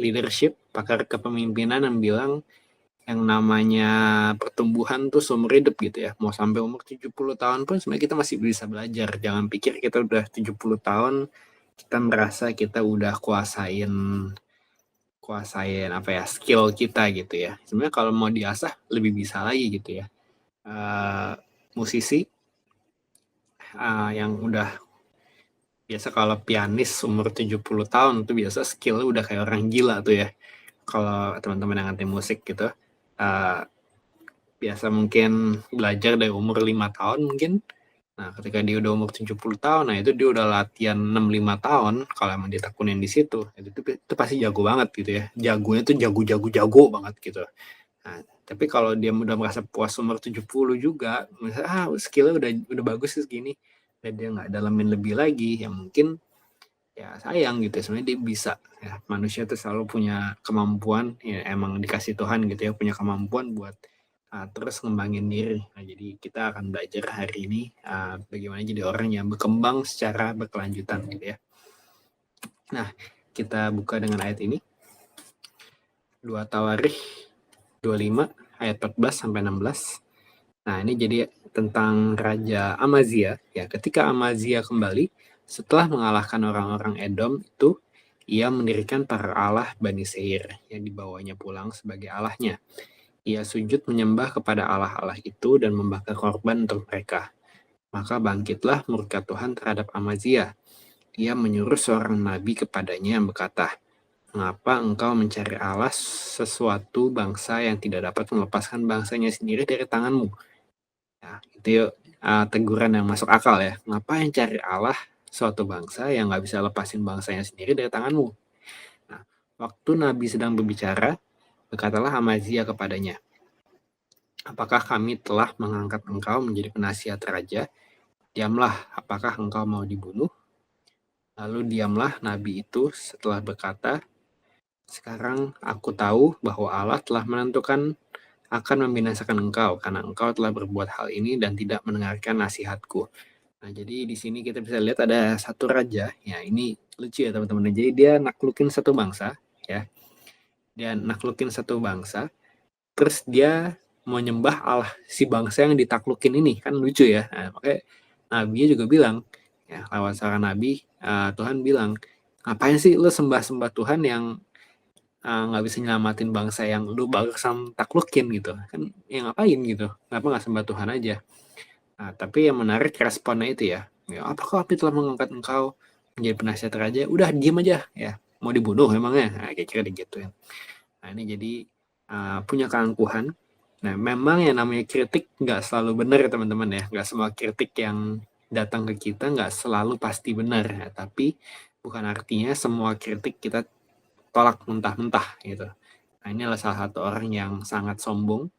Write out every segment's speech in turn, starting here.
leadership, pakar kepemimpinan yang bilang yang namanya pertumbuhan tuh seumur hidup gitu ya. Mau sampai umur 70 tahun pun sebenarnya kita masih bisa belajar. Jangan pikir kita udah 70 tahun kita merasa kita udah kuasain apa ya, skill kita gitu ya. Sebenarnya kalau mau diasah lebih bisa lagi gitu ya. Musisi yang udah biasa, kalau pianis umur 70 tahun itu biasa skill udah kayak orang gila tuh ya. Kalau teman-teman yang ngerti musik gitu, biasa mungkin belajar dari umur 5 tahun mungkin. Nah, ketika dia udah umur 70 tahun, nah itu dia udah latihan 65 tahun, kalau emang ditekunin di situ, itu pasti jago banget gitu ya. Jagonya tuh jago banget gitu. Nah, tapi kalau dia udah merasa puas umur 70 juga, misalnya skillnya udah bagus sih segini, dan dia nggak dalamin lebih lagi, ya mungkin ya sayang gitu ya. Sebenarnya dia bisa ya, manusia tuh selalu punya kemampuan ya, emang dikasih Tuhan gitu ya, punya kemampuan buat terus ngembangin diri. Nah, jadi kita akan belajar hari ini bagaimana jadi orang yang berkembang secara berkelanjutan gitu ya. Nah, kita buka dengan ayat ini, 2 Tawarikh 25 ayat 14 sampai 16. Nah, ini jadi tentang Raja Amazia ya. Ketika Amazia kembali setelah mengalahkan orang-orang Edom itu, ia mendirikan para allah Bani Seir yang dibawanya pulang sebagai allahnya. Ia sujud menyembah kepada allah-allah itu dan membakar korban untuk mereka. Maka bangkitlah murka Tuhan terhadap Amazia. Ia menyuruh seorang nabi kepadanya yang berkata, "Mengapa engkau mencari Allah sesuatu bangsa yang tidak dapat melepaskan bangsanya sendiri dari tanganmu?" Ya, itu teguran yang masuk akal ya. Ngapain cari Allah suatu bangsa yang nggak bisa lepasin bangsanya sendiri dari tanganmu? Nah, waktu Nabi sedang berbicara, berkatalah Amazia kepadanya, "Apakah kami telah mengangkat engkau menjadi penasihat raja? Diamlah, apakah engkau mau dibunuh?" Lalu diamlah Nabi itu setelah berkata, "Sekarang aku tahu bahwa Allah telah menentukan akan membinasakan engkau, karena engkau telah berbuat hal ini dan tidak mendengarkan nasihatku." Nah, jadi di sini kita bisa lihat ada satu raja, ya ini lucu ya teman-teman. Jadi dia naklukin satu bangsa, ya. Dia naklukin satu bangsa, terus dia mau nyembah Allah si bangsa yang ditaklukin ini, kan lucu ya. Nah, makanya Nabi juga bilang, ya lewat seorang Nabi, Tuhan bilang, "Ngapain sih lu sembah-sembah Tuhan yang nggak bisa nyelamatin bangsa yang lu barusan taklukin gitu? Kan ya ngapain gitu? Kenapa nggak sembah Tuhan aja?" Nah, tapi yang menarik responnya itu ya. Ya, "Apakah api telah mengangkat engkau menjadi penasihat raja? Udah diem aja ya. Mau dibunuh emangnya?" Nah, kira-kira gitu ya. Nah, ini jadi punya keangkuhan. Nah, memang yang namanya kritik nggak selalu benar ya teman-teman ya. Nggak semua kritik yang datang ke kita nggak selalu pasti benar ya. Tapi bukan artinya semua kritik kita tolak mentah-mentah gitu. Nah, ini adalah salah satu orang yang sangat sombong,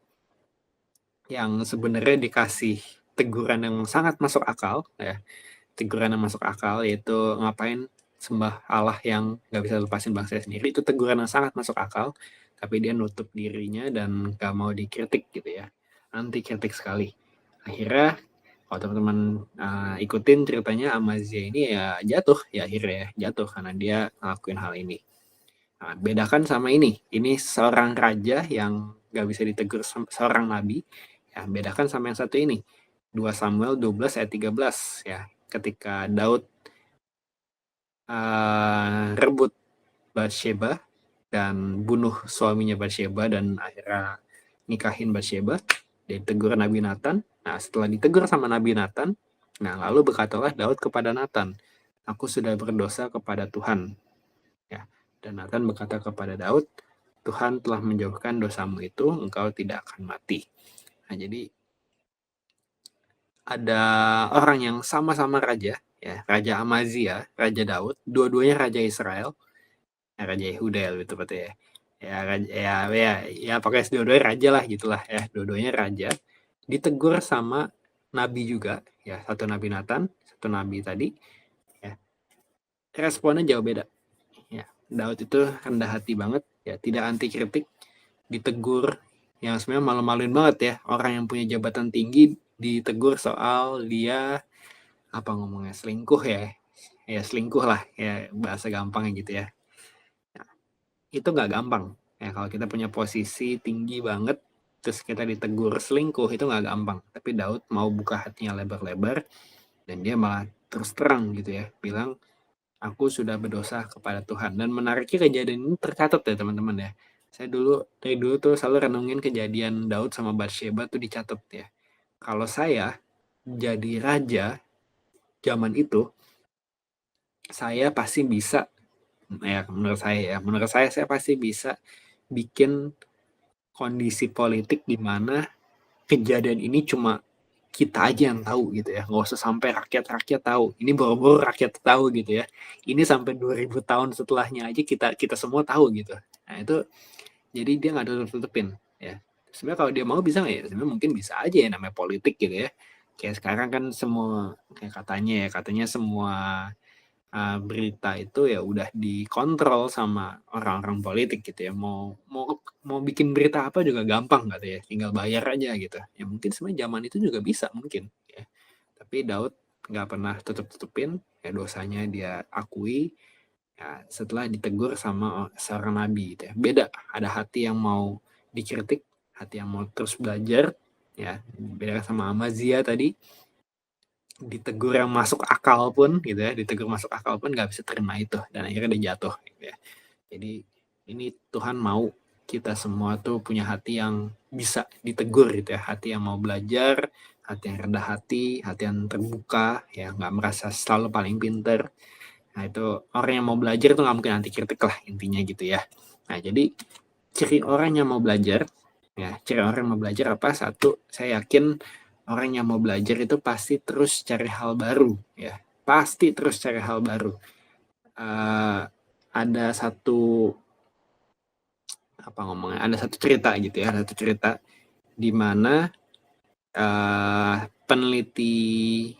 yang sebenarnya dikasih teguran yang sangat masuk akal ya. Teguran yang masuk akal yaitu, "Ngapain sembah Allah yang nggak bisa lepasin bangsa sendiri?" Itu teguran yang sangat masuk akal, tapi dia nutup dirinya dan nggak mau dikritik gitu ya. Anti kritik sekali. Akhirnya kalau teman-teman ikutin ceritanya, Amazia ini ya jatuh ya, akhirnya ya jatuh karena dia ngelakuin hal ini. Nah, bedakan sama ini seorang raja yang nggak bisa ditegur seorang nabi. Ya, bedakan sama yang satu ini, 2 Samuel 12 ayat 13 ya. Ketika Daud rebut Batsheba dan bunuh suaminya Batsheba dan akhirnya nikahin Batsheba, ditegur Nabi Nathan. Nah, setelah ditegur sama Nabi Nathan, nah lalu berkatalah Daud kepada Nathan, "Aku sudah berdosa kepada Tuhan." Ya. Dan Nathan berkata kepada Daud, "Tuhan telah menjauhkan dosamu itu, engkau tidak akan mati." Nah, jadi ada orang yang sama-sama raja, ya, Raja Amazia, Raja Daud, dua-duanya Raja Israel, Raja Yehuda ya lebih tepatnya ya. Ya, raja, ya pakai dua-duanya raja lah gitulah ya, dua-duanya raja. Ditegur sama nabi juga, ya, satu Nabi Nathan, satu nabi tadi, ya. Responnya jauh beda. Ya, Daud itu rendah hati banget, ya, tidak anti kritik, ditegur yang sebenarnya malu-maluin banget ya, orang yang punya jabatan tinggi ditegur soal dia apa ngomongnya, selingkuh ya selingkuh lah ya, bahasa gampangnya gitu ya. Nah, itu nggak gampang. Ya, kalau kita punya posisi tinggi banget, terus kita ditegur selingkuh, itu nggak gampang. Tapi Daud mau buka hatinya lebar-lebar, dan dia malah terus terang gitu ya, bilang, aku sudah berdosa kepada Tuhan. Dan menariknya kejadian ini tercatat ya teman-teman ya. Saya dari dulu tuh selalu renungin kejadian Daud sama Batsheba tuh dicatat ya. Kalau saya jadi raja zaman itu, saya pasti bisa, ya menurut saya pasti bisa bikin kondisi politik di mana kejadian ini cuma kita aja yang tahu gitu ya, nggak usah sampai rakyat tahu. Ini baru-baru rakyat tahu gitu ya. Ini sampai 2000 tahun setelahnya aja kita semua tahu gitu. Nah itu jadi dia nggak tutup-tutupin ya. Sebenarnya kalau dia mau bisa nggak ya? Sebenarnya mungkin bisa aja ya, namanya politik gitu ya. Kayak sekarang kan semua kayak katanya semua berita itu ya udah dikontrol sama orang-orang politik gitu ya. Mau bikin berita apa juga gampang gitu ya, tinggal bayar aja gitu. Ya mungkin sebenarnya zaman itu juga bisa mungkin ya. Tapi Daud nggak pernah tutup-tutupin ya dosanya, dia akui ya setelah ditegur sama seorang nabi gitu ya. Beda, ada hati yang mau dikritik, hati yang mau terus belajar ya. Beda sama Amazia tadi, ditegur yang masuk akal pun gitu ya, ditegur masuk akal pun nggak bisa terima itu, dan akhirnya dia jatuh gitu ya. Jadi ini Tuhan mau kita semua tuh punya hati yang bisa ditegur gitu ya, hati yang mau belajar, hati yang rendah hati yang terbuka ya, nggak merasa selalu paling pinter. Nah itu orang yang mau belajar tuh nggak mungkin anti kritik lah intinya gitu ya. Nah jadi ciri orang yang mau belajar ya, ciri orang yang mau belajar apa? Satu, saya yakin orang yang mau belajar itu pasti terus cari hal baru ya, pasti terus cari hal baru. Ada satu ada satu cerita gitu ya, ada satu cerita di mana peneliti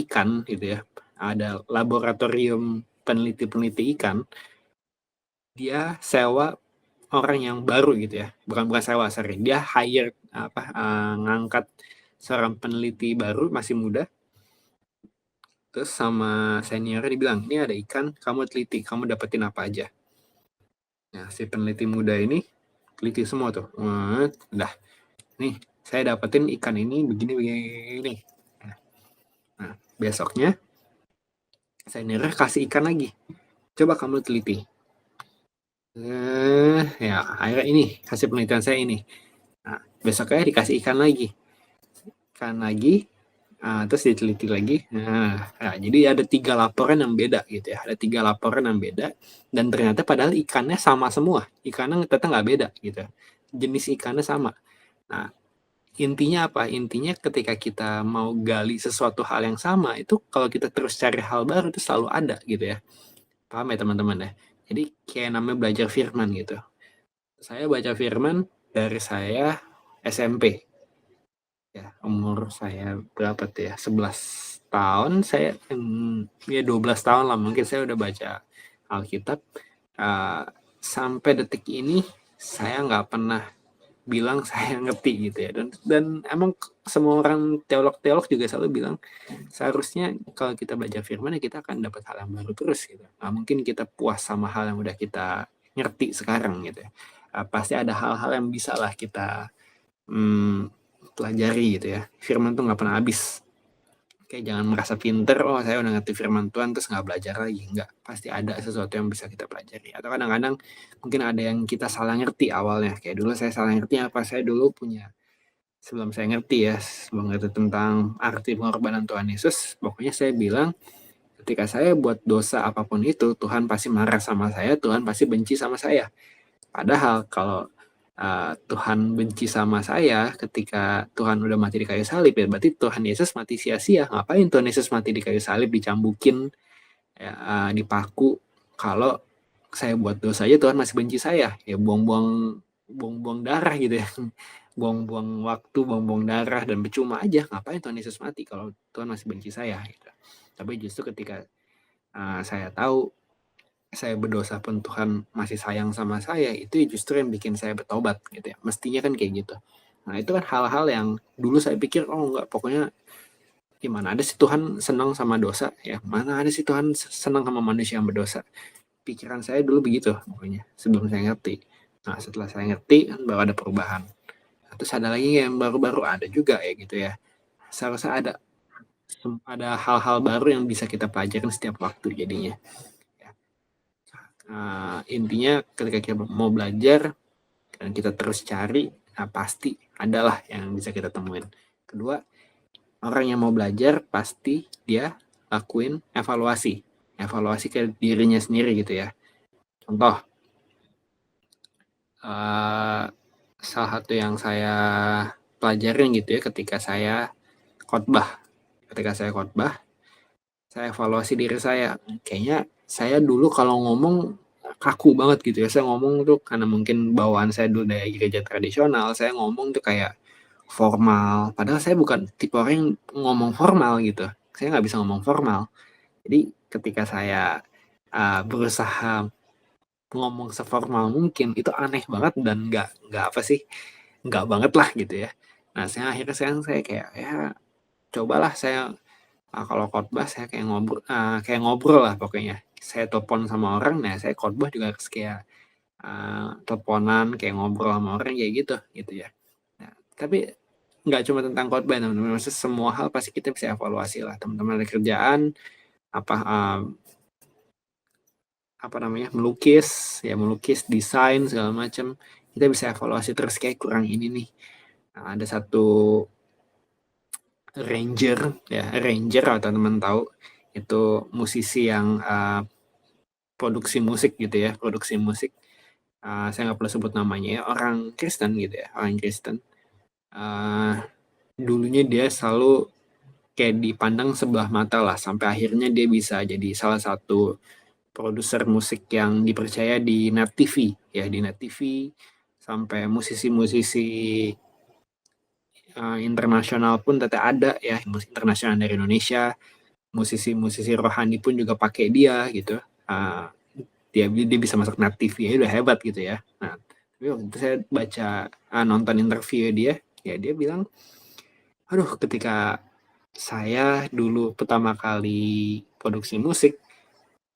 ikan gitu ya, ada laboratorium peneliti ikan, dia sewa orang yang baru gitu ya, bukan sewa, dia hire ngangkat seorang peneliti baru masih muda, terus sama seniornya dibilang, ini ada ikan, kamu teliti, kamu dapetin apa aja. Nah si peneliti muda ini teliti semua tuh, udah nih saya dapetin ikan ini begini. Nah besoknya seniornya kasih ikan lagi, coba kamu teliti. Ya akhirnya ini hasil penelitian saya ini. Nah, besoknya dikasih ikan lagi, terus diteliti lagi. Nah, jadi ada 3 laporan yang beda gitu ya, ada 3 laporan yang beda, dan ternyata padahal ikannya sama semua, ikannya ternyata nggak beda gitu, jenis ikannya sama. Nah intinya apa? Intinya ketika kita mau gali sesuatu hal yang sama, itu kalau kita terus cari hal baru itu selalu ada gitu ya. Paham ya teman-teman ya? Jadi kayak namanya belajar firman gitu. Saya baca firman dari saya SMP. Ya, umur saya berapa tuh ya? 11 tahun saya, ya 12 tahun lah mungkin saya udah baca Alkitab. Sampai detik ini saya nggak pernah bilang saya ngerti gitu ya, dan emang semua orang teolog juga selalu bilang seharusnya kalau kita belajar firman ya kita akan dapat hal yang baru terus gitu. Nggak mungkin kita puas sama hal yang udah kita ngerti sekarang gitu ya. Pasti ada hal-hal yang bisa lah kita pelajari gitu ya. Firman tuh nggak pernah habis. Kayak jangan merasa pinter, oh saya udah ngerti firman Tuhan terus nggak belajar lagi. Nggak, pasti ada sesuatu yang bisa kita pelajari. Atau kadang-kadang mungkin ada yang kita salah ngerti awalnya. Kayak dulu saya salah ngerti apa, saya dulu punya, sebelum saya ngerti ya, sebelum ngerti tentang arti pengorbanan Tuhan Yesus, pokoknya saya bilang ketika saya buat dosa apapun itu, Tuhan pasti marah sama saya, Tuhan pasti benci sama saya. Padahal kalau Tuhan benci sama saya ketika Tuhan udah mati di kayu salib, ya berarti Tuhan Yesus mati sia-sia. Ngapain Tuhan Yesus mati di kayu salib, dicambukin, ya, dipaku, kalau saya buat dosa aja Tuhan masih benci saya? Ya buang-buang darah gitu ya, buang-buang waktu, buang-buang darah, dan percuma aja. Ngapain Tuhan Yesus mati kalau Tuhan masih benci saya gitu. Tapi justru ketika saya tahu saya berdosa pun Tuhan masih sayang sama saya, itu justru yang bikin saya bertobat gitu ya. Mestinya kan kayak gitu. Nah itu kan hal-hal yang dulu saya pikir, oh enggak, pokoknya gimana ada sih Tuhan senang sama dosa ya, mana ada sih Tuhan senang sama manusia yang berdosa. pikiran saya dulu begitu pokoknya sebelum saya ngerti. Nah setelah saya ngerti kan baru ada perubahan. Nah, terus ada lagi yang baru-baru ada juga ya gitu ya. Seharusnya ada hal-hal baru yang bisa kita pelajarin setiap waktu jadinya. Ya. Intinya ketika kita mau belajar dan kita terus cari, nah pasti adalah yang bisa kita temuin. Kedua, orang yang mau belajar pasti dia lakuin evaluasi ke dirinya sendiri gitu ya. Contoh, salah satu yang saya pelajarin gitu ya ketika saya khotbah. Saya evaluasi diri saya. Kayaknya saya dulu kalau ngomong kaku banget gitu ya. Saya ngomong tuh karena mungkin bawaan saya dulu dari gereja tradisional, saya ngomong tuh kayak formal. Padahal saya bukan tipe orang yang ngomong formal gitu. Saya nggak bisa ngomong formal. Jadi ketika saya berusaha ngomong seformal mungkin, itu aneh banget dan nggak apa sih, nggak banget lah gitu ya. Nah, akhirnya saya kayak ya cobalah saya kalau khotbah saya kayak ngobrol lah pokoknya. Saya telepon sama orang, nah saya khotbah juga harus kayak teleponan, kayak ngobrol sama orang kayak gitu ya. Nah, tapi nggak cuma tentang khotbah teman-teman, maksudnya semua hal pasti kita bisa evaluasi lah. Teman-teman ada kerjaan apa namanya melukis, desain segala macam, kita bisa evaluasi terus kayak kurang ini nih. Nah, ada satu Ranger atau teman tahu itu musisi yang produksi musik gitu ya, saya nggak perlu sebut namanya ya, orang Kristen gitu ya, orang Kristen. Dulunya dia selalu kayak dipandang sebelah mata lah, sampai akhirnya dia bisa jadi salah satu produser musik yang dipercaya di Net TV ya, di Net TV, sampai musisi-musisi internasional pun tetap ada ya, musik internasional dari Indonesia, musisi-musisi rohani pun juga pakai dia gitu. Dia bisa masuk Net TV ya, udah hebat gitu ya. Nah, tapi waktu itu saya baca nonton interview dia, ya dia bilang, aduh ketika saya dulu pertama kali produksi musik,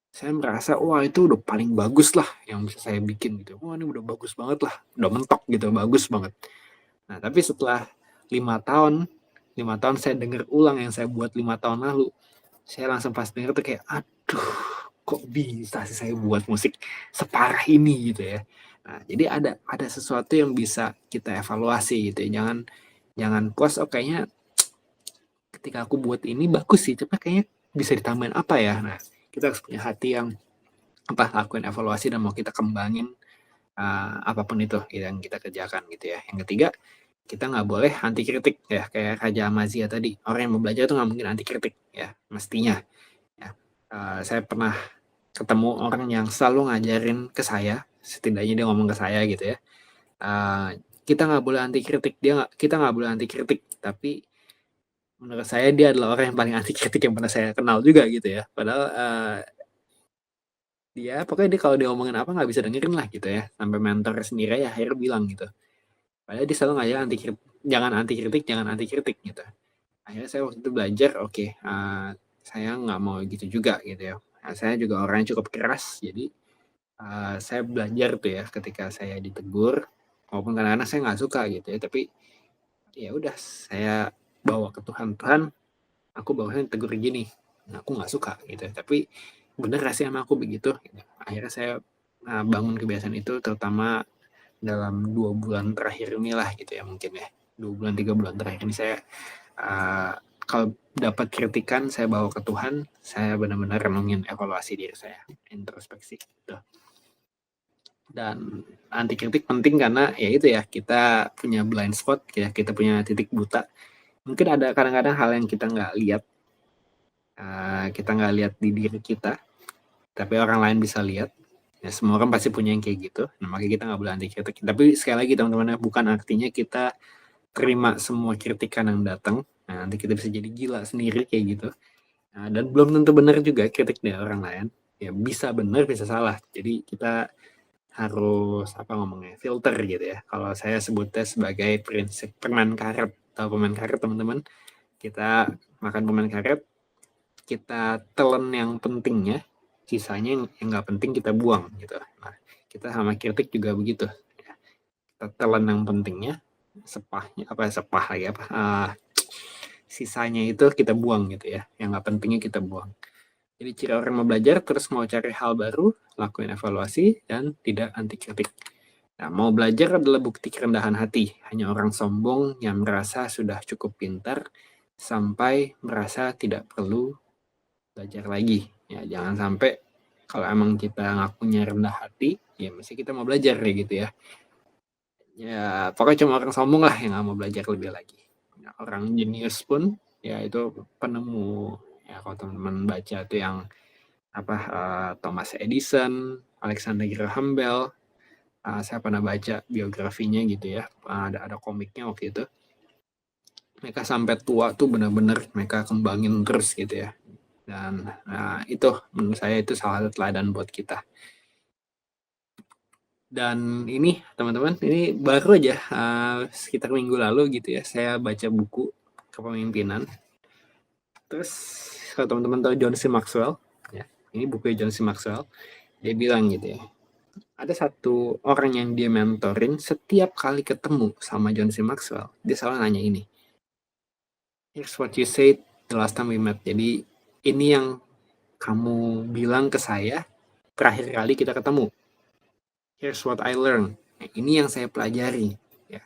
saya merasa wah itu udah paling bagus lah yang bisa saya bikin gitu. Wah ini udah bagus banget lah, udah mentok gitu, bagus banget. Nah tapi setelah 5 tahun saya denger ulang yang saya buat 5 tahun lalu, saya langsung pas denger tuh kayak aduh kok bisa sih saya buat musik separah ini gitu ya. Nah jadi ada sesuatu yang bisa kita evaluasi gitu ya. Jangan puas, oh kayaknya ketika aku buat ini bagus sih, tapi kayaknya bisa ditambahin apa ya. Nah kita harus punya hati yang lakuin evaluasi dan mau kita kembangin apapun itu yang kita kerjakan gitu ya. Yang ketiga, kita nggak boleh anti kritik ya, kayak Raja Amazia tadi. Orang yang mau belajar itu nggak mungkin anti kritik ya, mestinya. Ya. Saya pernah ketemu orang yang selalu ngajarin ke saya, setidaknya dia ngomong ke saya gitu ya. Kita nggak boleh anti kritik, kita nggak boleh anti kritik, tapi menurut saya dia adalah orang yang paling anti kritik yang pernah saya kenal juga gitu ya. Padahal pokoknya dia kalau dia ngomongin apa nggak bisa dengerin lah gitu ya, sampai mentor sendiri ya akhirnya bilang gitu, padahal dia selalu ngajak jangan anti kritik gitu. Akhirnya saya waktu itu belajar, oke, saya nggak mau gitu juga gitu ya. Nah, saya juga orang yang cukup keras, jadi saya belajar tuh ya ketika saya ditegur, walaupun kadang-kadang saya nggak suka gitu ya, tapi ya udah saya bawa ke Tuhan, aku bawanya tegur gini, aku nggak suka gitu, tapi bener gak sih sama aku begitu. Akhirnya saya bangun kebiasaan itu, terutama dalam 2 bulan terakhir inilah gitu ya, mungkin ya 2 bulan 3 bulan terakhir ini saya kalau dapat kritikan saya bawa ke Tuhan, saya benar-benar renungin, evaluasi diri saya, introspeksi gitu. Dan anti kritik penting karena ya itu ya, kita punya blind spot ya, kita punya titik buta. Mungkin ada kadang-kadang hal yang kita nggak lihat, di diri kita, tapi orang lain bisa lihat. Ya, semua orang pasti punya yang kayak gitu. Nah, makanya kita nggak boleh anti kritik. Tapi sekali lagi teman-teman, bukan artinya kita terima semua kritikan yang datang. Nah, nanti kita bisa jadi gila sendiri kayak gitu. Nah, dan belum tentu benar juga kritik dari orang lain. Ya bisa benar, bisa salah. Jadi kita harus filter gitu ya. Kalau saya sebutnya sebagai prinsip permen karet. Tahu permen karet teman-teman? Kita makan permen karet, kita telan yang pentingnya, sisanya yang nggak penting kita buang gitu. Nah, kita sama kritik juga begitu. Ya. Kita telan yang pentingnya, sisanya itu kita buang gitu ya. Yang nggak pentingnya kita buang. Jadi ciri orang mau belajar terus mau cari hal baru, lakuin evaluasi, dan tidak anti kritik. Nah, mau belajar adalah bukti kerendahan hati. Hanya orang sombong yang merasa sudah cukup pintar sampai merasa tidak perlu belajar lagi. Ya, jangan sampai kalau emang kita ngakunya rendah hati, ya mesti kita mau belajar kayak gitu ya. Ya, pokoknya cuma orang sombong lah yang nggak mau belajar lebih lagi. Nah, orang jenius pun, ya itu penemu. Ya, kalau teman-teman baca tuh yang Thomas Edison, Alexander Graham Bell, saya pernah baca biografinya gitu ya. Ada komiknya waktu itu. Mereka sampai tua tuh benar-benar mereka kembangin terus gitu ya. Dan itu menurut saya itu salah satu teladan buat kita. Dan ini teman-teman, ini baru aja sekitar minggu lalu gitu ya, saya baca buku kepemimpinan. Terus kalau teman-teman tahu John C. Maxwell, ya, ini bukunya John C. Maxwell, dia bilang gitu ya, ada satu orang yang dia mentorin, setiap kali ketemu sama John C. Maxwell, dia selalu nanya ini, here's what you said the last time we met. Jadi ini yang kamu bilang ke saya terakhir kali kita ketemu. Here's what I learned. Nah, ini yang saya pelajari. Ya.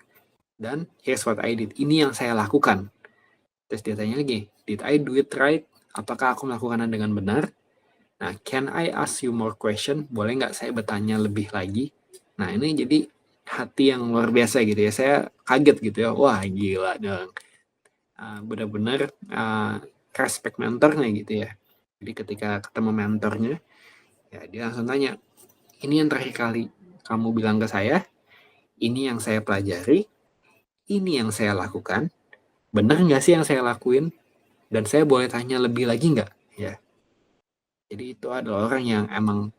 Dan here's what I did. Ini yang saya lakukan. Terus dia tanya lagi, did I do it right? Apakah aku melakukannya dengan benar? Nah, can I ask you more question? Boleh nggak saya bertanya lebih lagi? Nah, ini jadi hati yang luar biasa gitu ya. Saya kaget gitu ya. Wah, gila dong. Benar-benar respect mentornya gitu ya. Jadi ketika ketemu mentornya, ya dia langsung tanya, ini yang terakhir kali kamu bilang ke saya, ini yang saya pelajari, ini yang saya lakukan, benar nggak sih yang saya lakuin? Dan saya boleh tanya lebih lagi nggak? Ya. Jadi itu adalah orang yang emang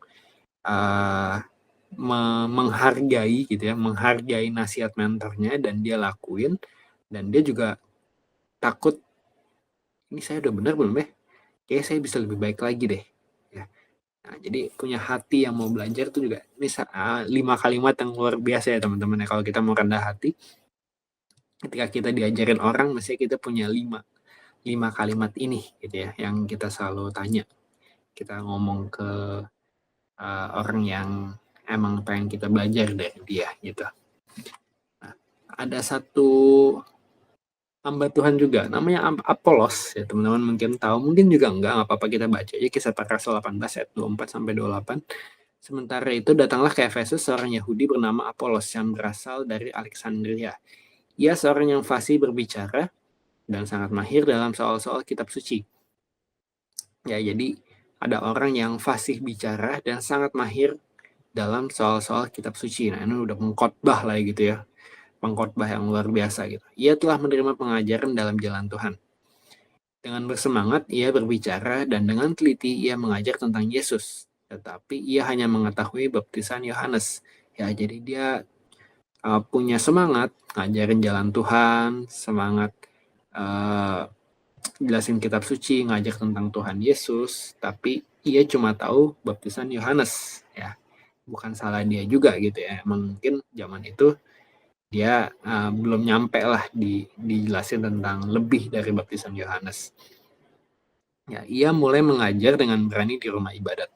menghargai gitu ya, menghargai nasihat mentornya dan dia lakuin, dan dia juga takut, ini saya udah benar belum ya? Kayaknya saya bisa lebih baik lagi deh. Ya. Nah, jadi punya hati yang mau belajar itu juga, ini 5 kalimat yang luar biasa ya teman-teman ya. Kalau kita mau rendah hati, ketika kita diajarin orang, mesti kita punya 5 kalimat ini gitu ya, yang kita selalu tanya. Kita ngomong ke orang yang emang pengen kita belajar dari dia gitu. Nah, ada satu hamba Tuhan juga, namanya Apolos ya, teman-teman mungkin tahu, mungkin juga nggak apa-apa, kita baca aja Kisah Para Rasul 18 ayat 24-28. Sementara itu datanglah ke Efesus seorang Yahudi bernama Apolos yang berasal dari Alexandria. Ia seorang yang fasih berbicara dan sangat mahir dalam soal-soal kitab suci. Ya, jadi ada orang yang fasih bicara dan sangat mahir dalam soal-soal kitab suci. Nah, ini udah mengkhotbah lah gitu ya. Pengkhotbah yang luar biasa gitu. Ia telah menerima pengajaran dalam jalan Tuhan. Dengan bersemangat, ia berbicara dan dengan teliti ia mengajar tentang Yesus. Tetapi ia hanya mengetahui baptisan Yohanes. Ya, jadi dia punya semangat ngajarin jalan Tuhan, semangat jelasin kitab suci, ngajak tentang Tuhan Yesus, tapi ia cuma tahu baptisan Yohanes. Ya, bukan salah dia juga gitu ya. Emang mungkin zaman itu dia belum nyampe lah dijelasin tentang lebih dari baptisan Yohanes. Ya, ia mulai mengajar dengan berani di rumah ibadat.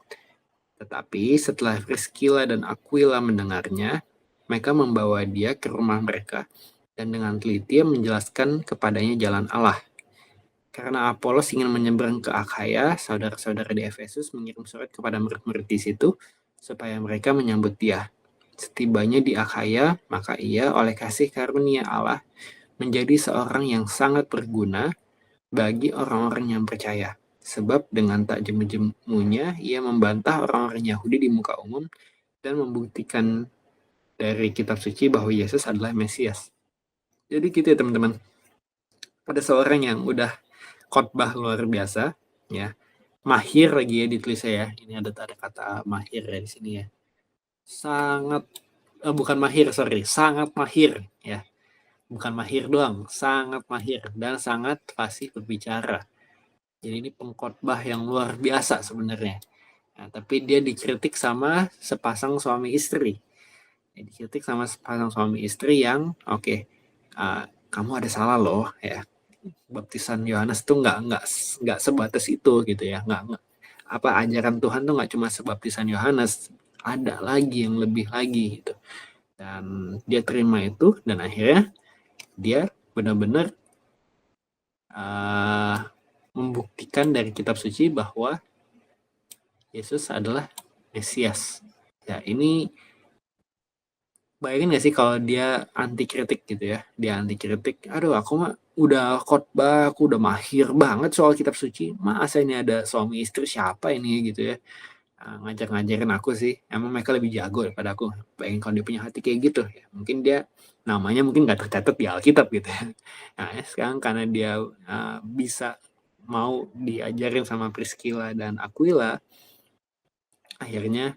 Tetapi setelah Priscilla dan Aquila mendengarnya, mereka membawa dia ke rumah mereka dan dengan teliti menjelaskan kepadanya jalan Allah. Karena Apolos ingin menyeberang ke Akhaya, saudara-saudara di Efesus mengirim surat kepada murid-murid di situ supaya mereka menyambut dia. Setibanya di Akhaya, maka ia oleh kasih karunia Allah menjadi seorang yang sangat berguna bagi orang-orang yang percaya. Sebab dengan tak jemu-jemunya, ia membantah orang-orang Yahudi di muka umum dan membuktikan dari kitab suci bahwa Yesus adalah Mesias. Jadi gitu ya teman-teman. Ada seorang yang udah khotbah luar biasa, ya, mahir lagi ya ditulis ya. Ini ada kata mahir ya di sini ya. Sangat sangat mahir ya. Bukan mahir doang, sangat mahir dan sangat fasih berbicara. Jadi ini pengkhotbah yang luar biasa sebenarnya. Nah, tapi dia dikritik sama sepasang suami istri. Dikritik sama sepasang suami istri yang oke, kamu ada salah loh ya. Baptisan Yohanes tuh nggak sebatas itu gitu ya, nggak apa ajaran Tuhan tuh nggak cuma sebaptisan Yohanes, ada lagi yang lebih lagi gitu. Dan dia terima itu dan akhirnya dia benar-benar membuktikan dari kitab suci bahwa Yesus adalah Mesias. Ya ini bayangin gak sih kalau dia anti kritik gitu ya, dia anti kritik, aduh aku mah udah khotbah, aku udah mahir banget soal kitab suci, masa ini ada suami istri siapa ini gitu ya, ngajar-ngajarin aku sih, emang mereka lebih jago daripada aku. Bayangin kalau dia punya hati kayak gitu ya, mungkin dia namanya mungkin gak tercatat di Alkitab gitu ya. Nah sekarang karena dia bisa mau diajarin sama Priscilla dan Aquila, akhirnya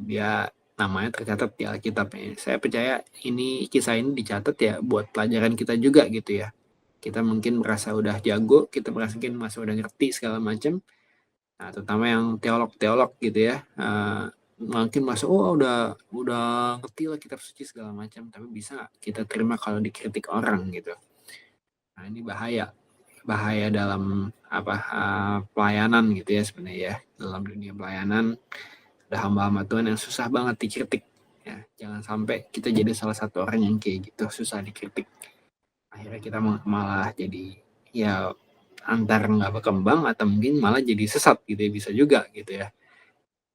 dia namanya tercatat di Alkitab. Saya percaya ini kisah ini dicatat ya buat pelajaran kita juga gitu ya. Kita mungkin merasa udah jago, kita merasa mungkin masih udah ngerti segala macam. Nah, terutama yang teolog-teolog gitu ya. Mungkin masuk udah ngerti lah kitab suci segala macam, tapi bisa nggak kita terima kalau dikritik orang gitu. Nah, ini bahaya dalam pelayanan gitu ya sebenarnya ya, dalam dunia pelayanan ada hamba-hamba Tuhan yang susah banget dikritik ya. Jangan sampai kita jadi salah satu orang yang kayak gitu, susah dikritik, akhirnya kita malah jadi ya antar nggak berkembang atau mungkin malah jadi sesat gitu ya, bisa juga gitu ya.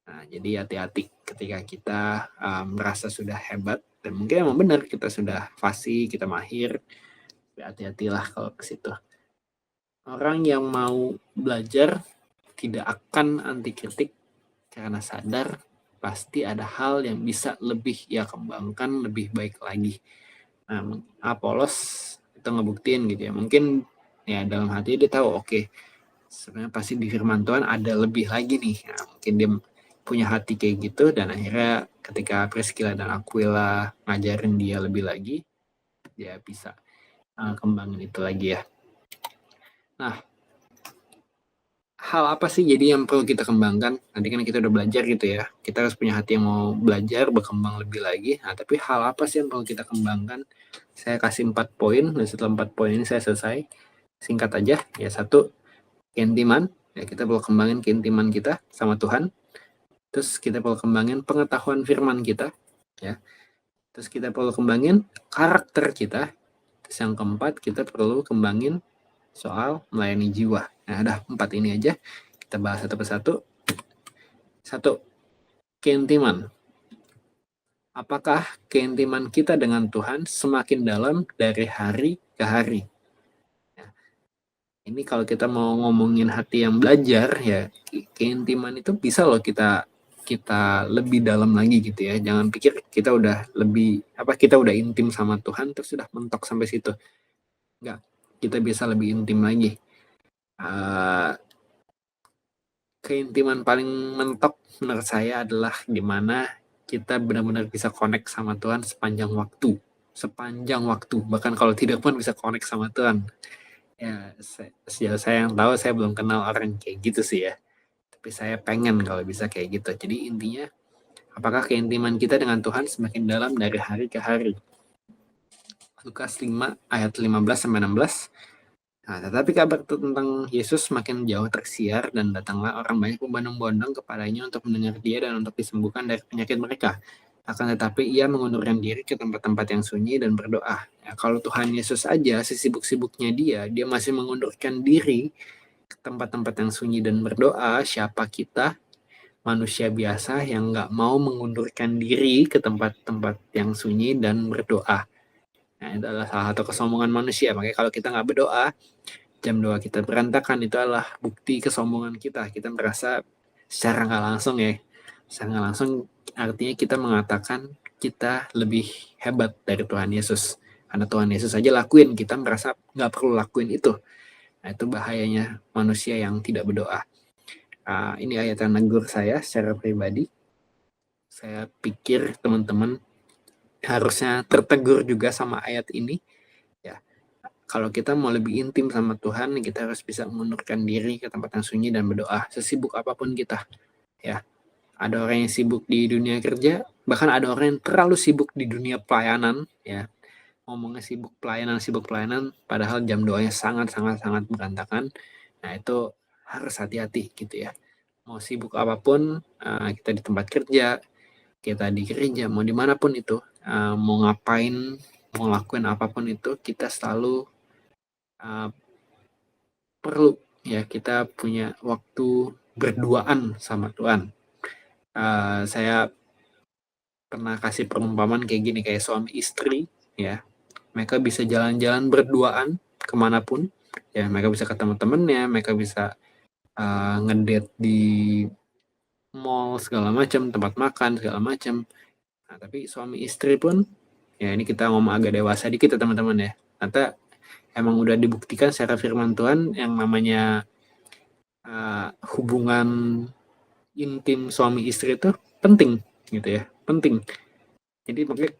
Nah, jadi hati-hati ketika kita merasa sudah hebat dan mungkin emang benar kita sudah fasih, kita mahir, hati-hatilah kalau ke situ. Orang yang mau belajar tidak akan anti kritik karena sadar pasti ada hal yang bisa lebih ia kembangkan lebih baik lagi. Nah, Apolos itu ngebuktiin gitu ya. Mungkin ya dalam hati dia tahu oke, sebenarnya pasti di firman Tuhan ada lebih lagi nih. Nah, mungkin dia punya hati kayak gitu dan akhirnya ketika Priscilla dan Aquila ngajarin dia lebih lagi, dia bisa kembangin itu lagi ya. Nah, hal apa sih jadi yang perlu kita kembangkan? Nanti kan kita udah belajar gitu ya. Kita harus punya hati yang mau belajar, berkembang lebih lagi. Nah, tapi hal apa sih yang perlu kita kembangkan? Saya kasih 4 poin, dan setelah 4 poin ini saya selesai. Singkat aja, ya 1, keintiman. Ya, kita perlu kembangin keintiman kita sama Tuhan. Terus kita perlu kembangin pengetahuan firman kita. Ya. Terus kita perlu kembangin karakter kita. Terus yang keempat, kita perlu kembangin soal melayani jiwa. Nah, udah 4 ini aja. Kita bahas satu persatu. 1. Keintiman. Apakah keintiman kita dengan Tuhan semakin dalam dari hari ke hari? Ya. Ini kalau kita mau ngomongin hati yang belajar, ya keintiman itu bisa loh kita lebih dalam lagi gitu ya. Jangan pikir kita udah kita udah intim sama Tuhan terus sudah mentok sampai situ. Enggak, kita bisa lebih intim lagi. Keintiman paling mentok menurut saya adalah gimana kita benar-benar bisa connect sama Tuhan sepanjang waktu, bahkan kalau tidak pun bisa connect sama Tuhan ya. Sejauh saya yang tahu, saya belum kenal orang kayak gitu sih ya, tapi saya pengen kalau bisa kayak gitu. Jadi intinya, apakah keintiman kita dengan Tuhan semakin dalam dari hari ke hari? Lukas 5 ayat 15-16. Nah, tetapi kabar tentang Yesus semakin jauh tersiar dan datanglah orang banyak berbondong-bondong kepadanya untuk mendengar dia dan untuk disembuhkan dari penyakit mereka. Akan tetapi ia mengundurkan diri ke tempat-tempat yang sunyi dan berdoa. Ya, kalau Tuhan Yesus aja sesibuk-sibuknya dia masih mengundurkan diri ke tempat-tempat yang sunyi dan berdoa, siapa kita manusia biasa yang nggak mau mengundurkan diri ke tempat-tempat yang sunyi dan berdoa? Nah, itu adalah salah satu kesombongan manusia. Makanya kalau kita nggak berdoa, jam 2 kita berantakan, itu adalah bukti kesombongan kita. Kita merasa secara nggak langsung ya, secara nggak langsung artinya kita mengatakan kita lebih hebat dari Tuhan Yesus. Karena Tuhan Yesus aja lakuin, kita merasa nggak perlu lakuin itu. Nah, itu bahayanya manusia yang tidak berdoa. Ini ayat yang negur saya secara pribadi. Saya pikir teman-teman harusnya tertegur juga sama ayat ini. Ya, kalau kita mau lebih intim sama Tuhan, kita harus bisa mengundurkan diri ke tempat yang sunyi dan berdoa, sesibuk apapun kita. Ya, ada orang yang sibuk di dunia kerja, bahkan ada orang yang terlalu sibuk di dunia pelayanan. Ya, ngomongnya sibuk pelayanan, padahal jam doanya sangat berantakan. Nah, itu harus hati-hati gitu ya. Mau sibuk apapun, kita di tempat kerja, kita di gereja, mau dimanapun itu, mau ngapain, mau lakuin apapun itu, kita selalu perlu ya kita punya waktu berduaan sama Tuhan. Saya pernah kasih perumpamaan kayak gini, kayak suami istri ya, mereka bisa jalan-jalan berduaan kemanapun ya, mereka bisa ketemu temennya, mereka bisa ngedate di mall segala macam, tempat makan segala macam. Nah, tapi suami istri pun ya, ini kita ngomong agak dewasa dikit ya teman-teman ya, ternyata emang udah dibuktikan secara firman Tuhan yang namanya hubungan intim suami istri itu penting gitu ya, penting. Jadi makanya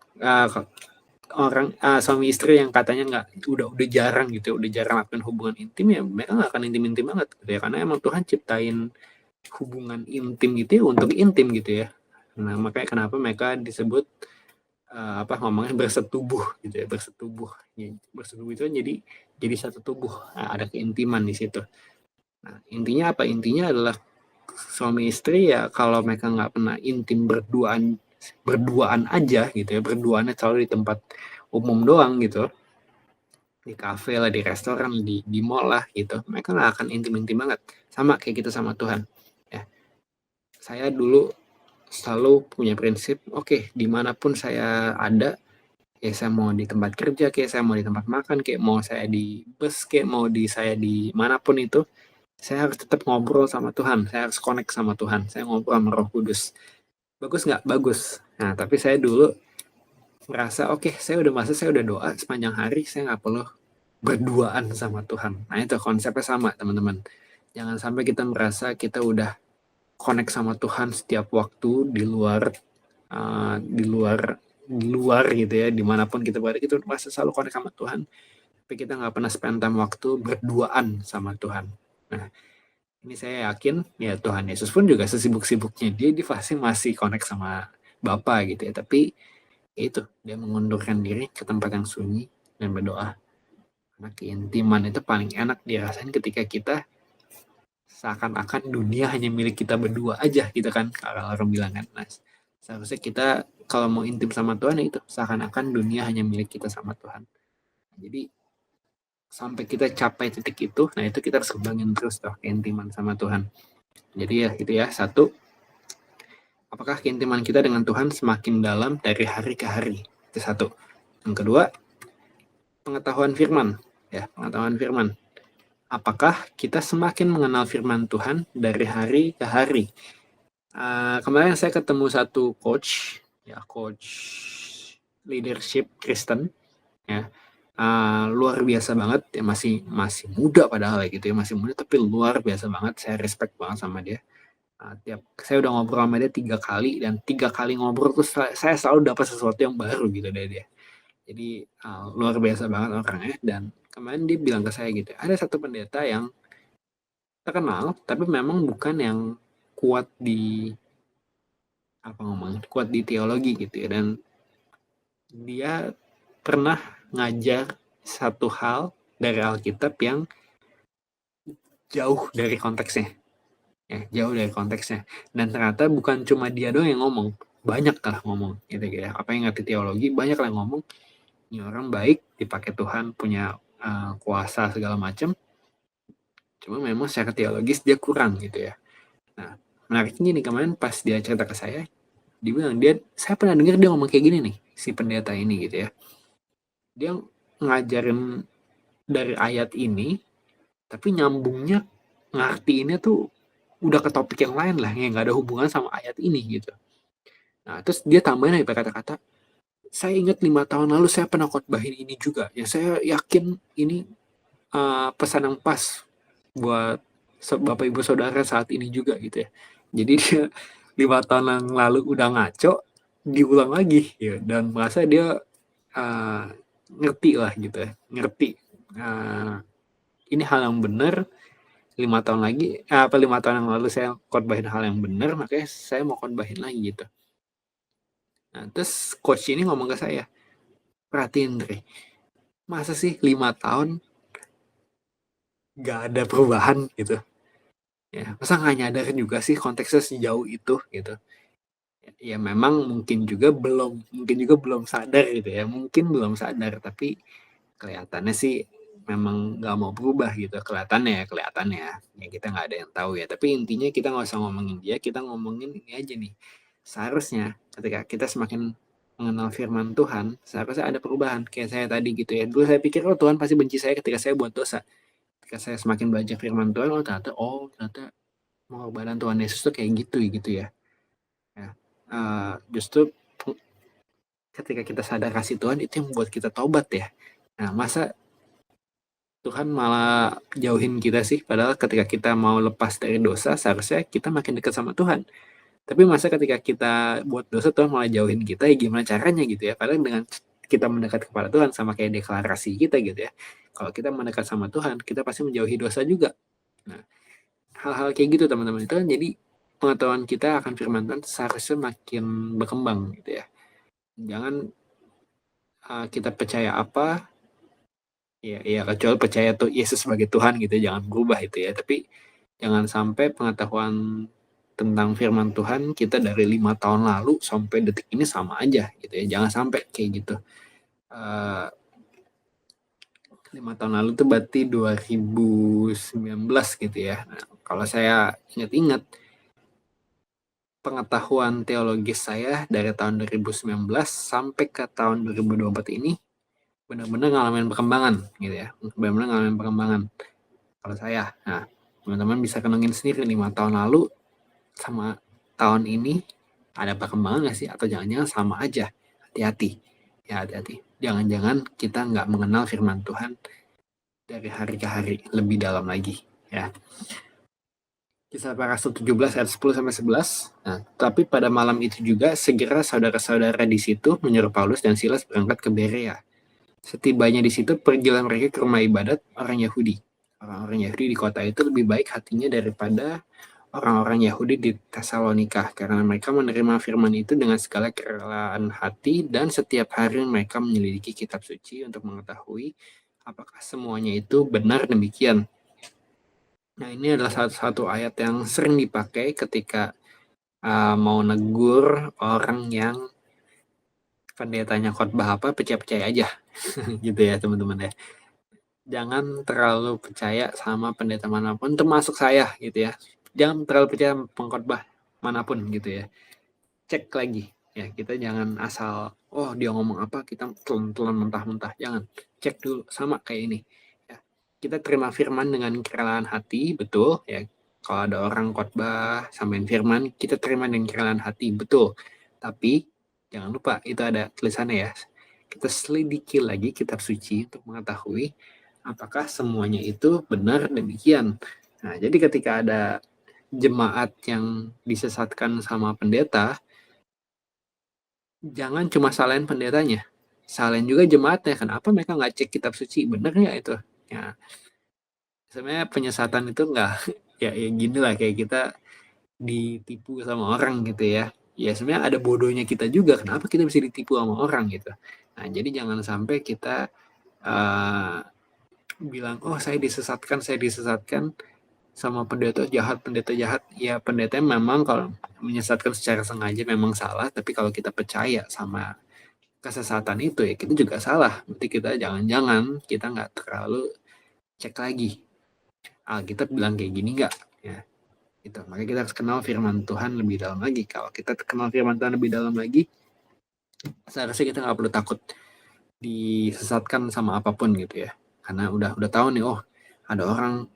orang suami istri yang katanya udah jarang gitu ya, udah jarang lakukan hubungan intim, ya mereka nggak akan intim banget gitu ya, karena emang Tuhan ciptain hubungan intim gitu ya untuk intim gitu ya. Nah, makanya kenapa mereka disebut ngomongnya bersetubuh gitu ya, bersetubuh itu kan jadi satu tubuh. Nah, ada keintiman di situ. Nah, intinya apa? Intinya adalah suami istri ya, kalau mereka nggak pernah intim berduaan aja gitu ya, berduaannya selalu di tempat umum doang gitu, di kafe lah, di restoran, di mall lah gitu, mereka nggak akan intim banget. Sama kayak gitu sama Tuhan ya. Saya dulu selalu punya prinsip, oke, dimanapun saya ada, kayak saya mau di tempat kerja, kayak saya mau di tempat makan, kayak mau saya di bus, kayak mau saya di manapun itu, saya harus tetap ngobrol sama Tuhan, saya harus connect sama Tuhan, saya ngobrol sama Roh Kudus. Bagus nggak? Bagus. Nah, tapi saya dulu merasa, oke, saya udah doa sepanjang hari, saya nggak perlu berduaan sama Tuhan. Nah, itu konsepnya sama, teman-teman. Jangan sampai kita merasa kita udah connect sama Tuhan setiap waktu di luar gitu ya, dimanapun kita berada, kita merasa selalu connect sama Tuhan, tapi kita nggak pernah spend time waktu berduaan sama Tuhan. Nah, ini saya yakin ya, Tuhan Yesus pun juga sesibuk-sibuknya dia pasti masih connect sama Bapa gitu ya, tapi itu dia mengundurkan diri ke tempat yang sunyi dan berdoa. Karena keintiman itu paling enak dirasain ketika kita seakan-akan dunia hanya milik kita berdua aja gitu kan, kalau orang bilang kan. Nah, seharusnya kita kalau mau intim sama Tuhan ya itu seakan-akan dunia hanya milik kita sama Tuhan. Jadi sampai kita capai titik itu, nah itu kita harus kembangin terus tuh keintiman sama Tuhan. Jadi ya itu ya, satu, apakah keintiman kita dengan Tuhan semakin dalam dari hari ke hari? Itu satu. Yang kedua, pengetahuan firman. Ya, pengetahuan firman. Apakah kita semakin mengenal firman Tuhan dari hari ke hari? Kemarin saya ketemu satu coach leadership Kristen, ya, luar biasa banget ya, masih muda padahal ya gitu ya, masih muda tapi luar biasa banget, saya respect banget sama dia. Saya udah ngobrol sama dia 3 kali, dan 3 kali ngobrol terus saya selalu dapat sesuatu yang baru gitu dari dia. Jadi luar biasa banget orangnya. Dan kemarin dia bilang ke saya gitu, ada satu pendeta yang terkenal tapi memang bukan yang kuat di teologi gitu ya, dan dia pernah ngajar satu hal dari Alkitab yang jauh dari konteksnya. Ya, jauh dari konteksnya. Dan ternyata bukan cuma dia doang yang ngomong, banyak lah ngomong gitu ya. Apa yang ngerti teologi banyak lah ngomong, ini orang baik, dipakai Tuhan, punya kuasa segala macam. Cuma memang secara teologis dia kurang gitu ya. Nah, menariknya nih, kemarin pas dia cerita ke saya, dia bilang, saya pernah dengar dia ngomong kayak gini nih, si pendeta ini gitu ya. Dia ngajarin dari ayat ini, tapi nyambungnya, ngertiinnya tuh udah ke topik yang lain lah, yang nggak ada hubungan sama ayat ini gitu. Nah, terus dia tambahin aja kata-kata, saya ingat 5 tahun lalu saya pernah khotbahin ini juga. Ya, saya yakin ini pesan yang pas buat Bapak Ibu Saudara saat ini juga gitu ya. Jadi dia 5 tahun yang lalu udah ngaco, diulang lagi ya, dan merasa dia ngerti lah gitu ya, ngerti Ini hal yang benar, 5 tahun yang lalu saya khotbahin hal yang benar, makanya saya mau khotbahin lagi gitu. Nah, terus coach ini ngomong ke saya, perhatiin Dre, masa sih 5 tahun gak ada perubahan gitu? Ya, masa nggak nyadar juga sih konteksnya sejauh itu gitu? Ya memang mungkin juga belum sadar gitu ya, mungkin belum sadar, tapi kelihatannya sih memang nggak mau berubah gitu, kelihatannya ya kita nggak ada yang tahu ya, tapi intinya kita nggak usah ngomongin dia, kita ngomongin ini aja nih. Seharusnya ketika kita semakin mengenal firman Tuhan, seharusnya ada perubahan kayak saya tadi gitu ya. Dulu saya pikir Tuhan pasti benci saya ketika saya buat dosa. Ketika saya semakin belajar firman Tuhan, ternyata pengorbanan Tuhan Yesus tuh kayak gitu ya. Ya. Justru ketika kita sadar kasih Tuhan itu yang membuat kita tobat ya. Nah, masa Tuhan malah jauhin kita sih, padahal ketika kita mau lepas dari dosa seharusnya kita makin dekat sama Tuhan. Tapi masa ketika kita buat dosa Tuhan malah jauhin kita, ya gimana caranya gitu ya. Padahal dengan kita mendekat kepada Tuhan sama kayak deklarasi kita gitu ya. Kalau kita mendekat sama Tuhan, kita pasti menjauhi dosa juga. Nah, hal-hal kayak gitu teman-teman, itu kan jadi pengetahuan kita akan firman Tuhan seharusnya makin berkembang gitu ya. Jangan kita percaya apa, ya kecuali percaya tuh Yesus sebagai Tuhan gitu, jangan berubah itu ya. Tapi jangan sampai pengetahuan tentang firman Tuhan kita dari 5 tahun lalu sampai detik ini sama aja gitu ya. Jangan sampai kayak gitu. 5 tahun lalu itu berarti 2019 gitu ya. Nah, kalau saya ingat-ingat, pengetahuan teologis saya dari tahun 2019 sampai ke tahun 2024 ini benar-benar ngalamin perkembangan gitu ya. Benar-benar ngalamin perkembangan kalau saya. Nah, teman-teman bisa kenangin sendiri 5 tahun lalu sama tahun ini ada perkembangan nggak sih? Atau jangan-jangan sama aja? Hati-hati. Ya, hati-hati. Jangan-jangan kita nggak mengenal firman Tuhan dari hari ke hari lebih dalam lagi. Ya. Kisah para Rasul 17 ayat 10 sampai 11. Nah, tapi pada malam itu juga segera saudara-saudara di situ menyuruh Paulus dan Silas berangkat ke Berea. Setibanya di situ pergilah mereka ke rumah ibadat orang Yahudi. Orang-orang Yahudi di kota itu lebih baik hatinya daripada orang-orang Yahudi di Tesalonika, karena mereka menerima firman itu dengan segala kerelaan hati dan setiap hari mereka menyelidiki kitab suci untuk mengetahui apakah semuanya itu benar demikian. Nah, ini adalah satu ayat yang sering dipakai ketika mau negur orang yang pendetanya khotbah apa, percaya-percaya aja gitu ya teman-teman ya. Jangan terlalu percaya sama pendeta manapun, termasuk saya gitu ya. Jangan terlalu percaya pengkhotbah manapun gitu ya. Cek lagi ya, kita jangan asal dia ngomong apa kita telan-telan mentah-mentah, jangan. Cek dulu, sama kayak ini ya. Kita terima firman dengan kerelaan hati, betul ya. Kalau ada orang khotbah sampein firman, kita terima dengan kerelaan hati, betul. Tapi jangan lupa itu ada tulisannya ya. Kita selidiki lagi kitab suci untuk mengetahui apakah semuanya itu benar demikian. Nah, jadi ketika ada jemaat yang disesatkan sama pendeta, jangan cuma salahin pendetanya, salahin juga jemaatnya. Kenapa mereka nggak cek kitab suci, bener nggak itu? Ya, sebenarnya penyesatan itu nggak ya gini lah, kayak kita ditipu sama orang gitu ya. Ya sebenarnya ada bodohnya kita juga. Kenapa kita bisa ditipu sama orang gitu? Nah, jadi jangan sampai kita bilang, saya disesatkan sama pendeta jahat. Ya pendeta memang kalau menyesatkan secara sengaja memang salah, tapi kalau kita percaya sama kesesatan itu ya kita juga salah. Berarti kita jangan-jangan kita nggak terlalu cek lagi Alkitab bilang kayak gini nggak ya gitu. Makanya kita harus kenal firman Tuhan lebih dalam lagi. Kalau kita kenal firman Tuhan lebih dalam lagi, seharusnya kita nggak perlu takut disesatkan sama apapun gitu ya, karena udah tahu nih ada orang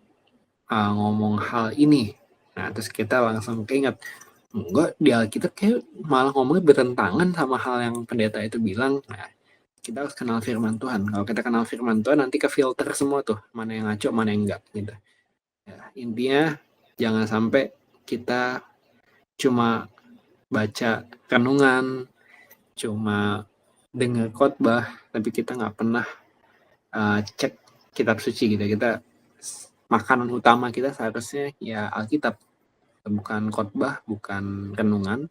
ngomong hal ini. Nah, terus kita langsung keinget, enggak, di Alkitab kayak malah ngomongnya bertentangan sama hal yang pendeta itu bilang. Nah, kita harus kenal firman Tuhan. Kalau kita kenal firman Tuhan, nanti ke filter semua tuh, mana yang ngaco, mana yang enggak gitu. Ya, intinya jangan sampai kita cuma baca renungan, cuma dengar khotbah, tapi kita nggak pernah cek kitab suci gitu. Kita makanan utama kita seharusnya ya Alkitab, bukan khotbah, bukan renungan,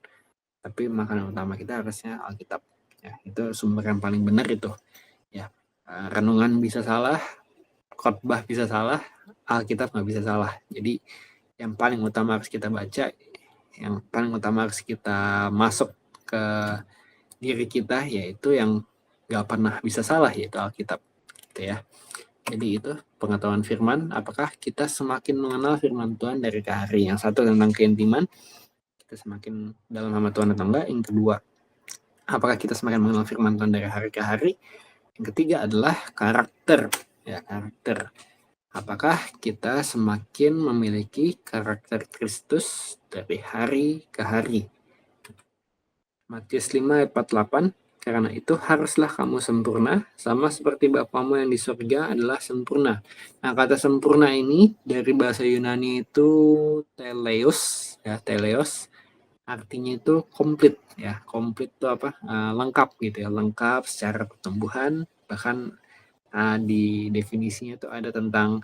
tapi makanan utama kita harusnya Alkitab. Ya, itu sumber yang paling benar itu. Ya, renungan bisa salah, khotbah bisa salah, Alkitab nggak bisa salah. Jadi yang paling utama harus kita baca, yang paling utama harus kita masuk ke diri kita, yaitu yang nggak pernah bisa salah, yaitu Alkitab. Gitu ya. Jadi itu pengetahuan firman. Apakah kita semakin mengenal firman Tuhan dari ke hari? Yang satu tentang keintiman, kita semakin dalam nama Tuhan atau enggak. Yang kedua, apakah kita semakin mengenal firman Tuhan dari hari ke hari? Yang ketiga adalah karakter. Ya, karakter. Apakah kita semakin memiliki karakter Kristus dari hari ke hari? Matius 5 ayat 48. Karena itu haruslah kamu sempurna, sama seperti Bapamu yang di surga adalah sempurna. Nah, kata sempurna ini dari bahasa Yunani itu teleos, ya teleos. Artinya itu komplit, ya komplit itu apa? Lengkap gitu ya, lengkap secara pertumbuhan. Bahkan di definisinya itu ada tentang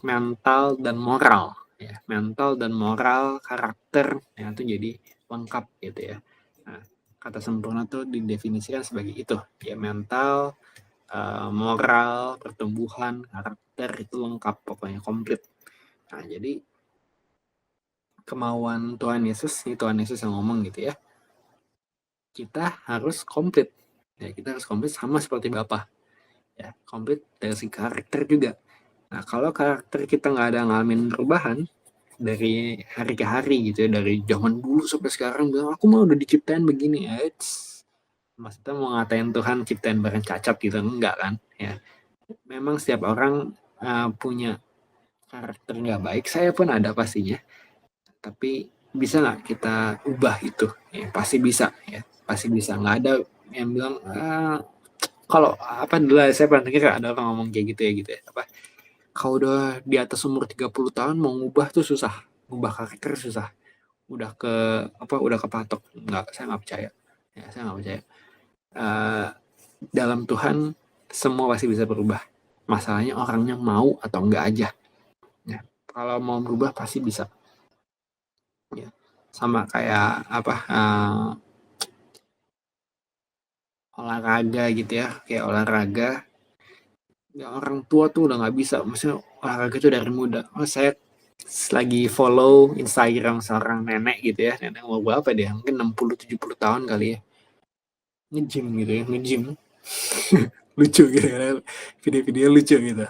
mental dan moral, ya mental dan moral, karakter, ya itu jadi lengkap gitu ya. Nah, kata sempurna tuh didefinisikan sebagai itu, ya mental, moral, pertumbuhan, karakter itu lengkap, pokoknya komplit. Nah, jadi kemauan Tuhan Yesus, ini Tuhan Yesus yang ngomong gitu ya, kita harus komplit, ya kita harus komplit sama seperti Bapa, ya komplit dari si karakter juga. Nah, kalau karakter kita nggak ada ngalamin perubahan dari hari ke hari gitu ya, dari zaman dulu sampai sekarang bilang aku mah udah diciptain begini, ya maksudnya mau ngatain Tuhan ciptain barang cacat gitu, enggak kan ya. Memang setiap orang punya karakter nggak baik, saya pun ada pastinya, tapi bisa nggak kita ubah itu? Ya, pasti bisa, ya pasti bisa. Nggak ada yang bilang kalau apa dulu saya pernah dengar ada orang ngomong kayak gitu ya, gitu ya, apa kalau udah di atas umur 30 tahun mau ngubah tuh susah, ngubah karakter susah, udah kepatok. Saya nggak percaya, ya saya nggak percaya. Dalam Tuhan semua pasti bisa berubah, masalahnya orangnya mau atau enggak aja ya. Kalau mau berubah pasti bisa ya. Sama kayak apa olahraga gitu ya, kayak olahraga ya, orang tua tuh udah nggak bisa, maksudnya olahraga tuh dari muda. Saya lagi follow Instagram seorang nenek gitu ya, nenek mau berapa dia, mungkin 60-70 tahun kali ya, nge-gym gitu ya, nge-gym lucu gitu ya, video-video lucu gitu,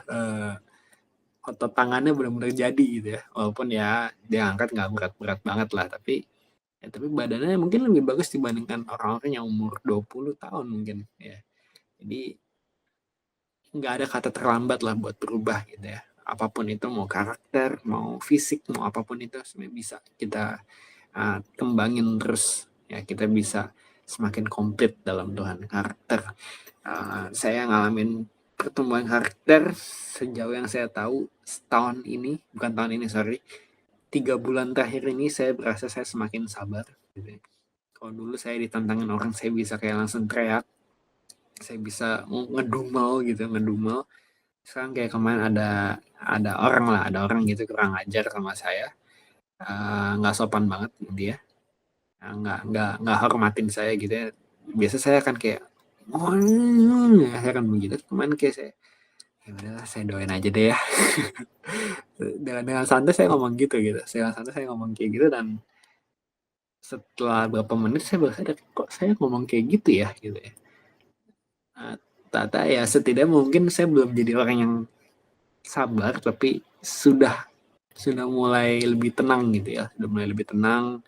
otot tangannya benar-benar jadi gitu ya, walaupun ya dia angkat nggak berat-berat banget lah, tapi badannya mungkin lebih bagus dibandingkan orang-orang yang umur 20 tahun mungkin ya. Jadi nggak ada kata terlambat lah buat berubah gitu ya. Apapun itu, mau karakter, mau fisik, mau apapun itu sebenarnya bisa kita kembangin terus ya. Kita bisa semakin komplit dalam Tuhan. Karakter, saya ngalamin pertumbuhan karakter sejauh yang saya tahu setahun ini, bukan tahun ini sorry, 3 bulan terakhir ini saya berasa saya semakin sabar gitu ya. Kalau dulu saya ditantangin orang, saya bisa kayak langsung teriak, saya bisa ngedumel gitu, ngedumel. Sekarang kayak kemarin ada orang gitu kurang ajar sama saya, nggak sopan banget dia, nggak hormatin saya gitu ya. Biasa saya akan kayak saya akan begitu. Kemarin kayak ya udahlah saya doain aja deh ya. dengan santai saya ngomong gitu, santai saya ngomong kayak gitu, dan setelah beberapa menit saya baru sadar kok saya ngomong kayak gitu ya gitu ya. Tata ya setidaknya mungkin saya belum jadi orang yang sabar, tapi sudah mulai lebih tenang gitu ya, sudah mulai lebih tenang.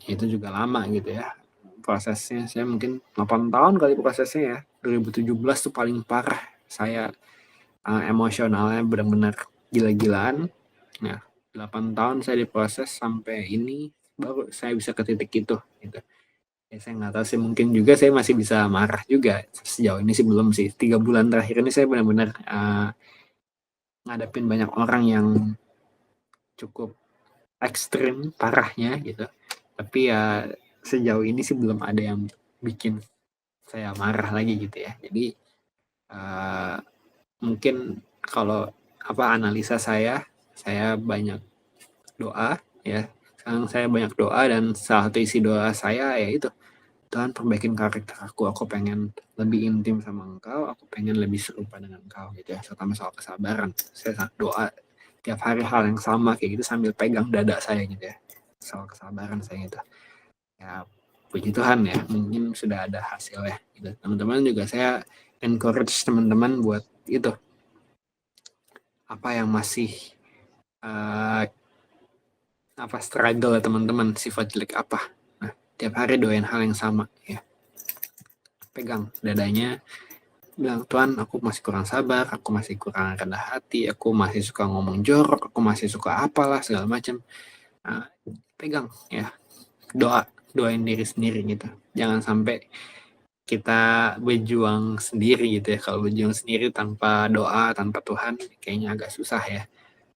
Itu juga lama gitu ya prosesnya, saya mungkin 8 tahun kali prosesnya ya. 2017 tuh paling parah saya, emosionalnya benar-benar gila-gilaan. Nah 8 tahun saya diproses sampai ini baru saya bisa ke titik itu gitu ya. Saya nggak tahu sih, mungkin juga saya masih bisa marah juga, sejauh ini sih belum sih. 3 bulan terakhir ini saya benar-benar ngadepin banyak orang yang cukup ekstrim parahnya gitu, tapi ya sejauh ini sih belum ada yang bikin saya marah lagi gitu ya. Jadi Mungkin kalau analisa saya banyak doa ya. Sekarang saya banyak doa dan salah satu isi doa saya ya itu, Tuhan perbaikin karakter aku pengen lebih intim sama Engkau, aku pengen lebih serupa dengan Engkau gitu ya. Terutama soal kesabaran, saya doa tiap hari hal yang sama kayak gitu sambil pegang dada saya gitu ya, soal kesabaran saya gitu ya. Puji Tuhan ya, mungkin sudah ada hasilnya gitu. Teman-teman juga saya encourage teman-teman buat itu, apa yang masih struggle teman-teman, sifat jelek apa, nah tiap hari doain hal yang sama ya, pegang dadanya, bilang Tuhan aku masih kurang sabar, aku masih kurang rendah hati, aku masih suka ngomong jorok, aku masih suka apalah segala macam. Nah, pegang ya, doain diri sendiri gitu. Jangan sampai kita berjuang sendiri gitu ya. Kalau berjuang sendiri tanpa doa, tanpa Tuhan, kayaknya agak susah ya.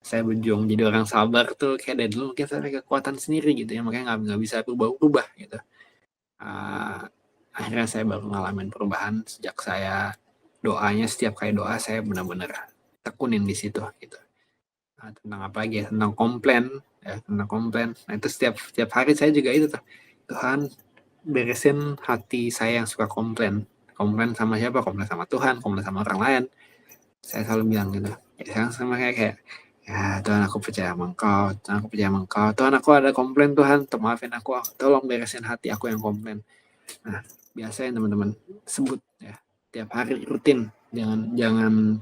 Saya berjuang jadi orang sabar tuh kayak dari dulu mungkin saya kekuatan sendiri gitu ya, makanya nggak bisa berubah gitu. Akhirnya saya baru ngalamin perubahan sejak saya doanya, setiap kali doa saya benar-benar tekunin di situ gitu. Nah, tentang apa lagi ya, tentang komplain ya, tentang komplain. Nah itu setiap hari saya juga itu tuh, Tuhan beresin hati saya yang suka komplain sama siapa, komplain sama Tuhan, komplain sama orang lain. Saya selalu bilang gitu ya, sekarang sama kayak ya Tuhan aku percaya sama Engkau, Tuhan aku percaya sama Engkau, Tuhan aku ada komplain, Tuhan maafin aku, tolong beresin hati aku yang komplain. Nah biasanya teman-teman sebut ya, tiap hari rutin, jangan